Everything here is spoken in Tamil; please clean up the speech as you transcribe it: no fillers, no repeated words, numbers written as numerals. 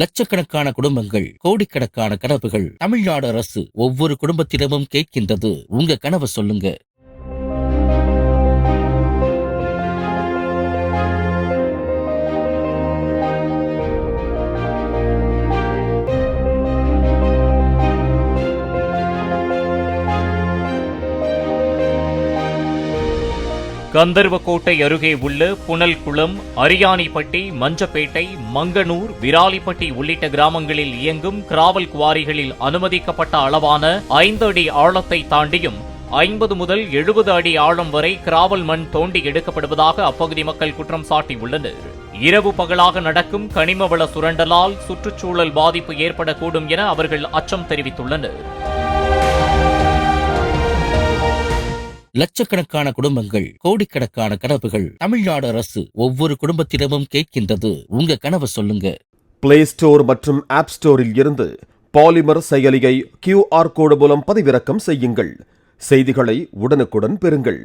லட்சக்கணக்கான குடும்பங்கள், கோடிக்கணக்கான கனவுகள். தமிழ்நாடு அரசு ஒவ்வொரு குடும்பத்திடமும் கேட்கின்றது, உங்க கனவை சொல்லுங்க. கந்தர்வக்கோட்டை அருகே உள்ள புனல்குளம், அரியாணிப்பட்டி, மஞ்சப்பேட்டை, மங்கனூர், விராலிப்பட்டி உள்ளிட்ட கிராமங்களில் இயங்கும் கிராவல் குவாரிகளில் அனுமதிக்கப்பட்ட அளவான 5 அடி ஆழத்தை தாண்டியும் 50 முதல் 70 அடி ஆழம் வரை கிராவல் மண் தோண்டி எடுக்கப்படுவதாக அப்பகுதி மக்கள் குற்றம் சாட்டியுள்ளனர். இரவு பகலாக நடக்கும் கனிமவள சுரண்டலால் சுற்றுச்சூழல் பாதிப்பு ஏற்படக்கூடும் என அவர்கள் அச்சம் தெரிவித்துள்ளனர். லட்சக்கணக்கான குடும்பங்கள், கோடிக்கணக்கான கனவுகள். தமிழ்நாடு அரசு ஒவ்வொரு குடும்பத்திடமும் கேட்கின்றது, உங்க கனவை சொல்லுங்க. பிளே ஸ்டோர் மற்றும் ஆப் ஸ்டோரில் இருந்து பாலிமர் செயலியை QR கோடு மூலம் பதிவிறக்கம் செய்யுங்கள். செய்திகளை உடனுக்குடன் பெறுங்கள்.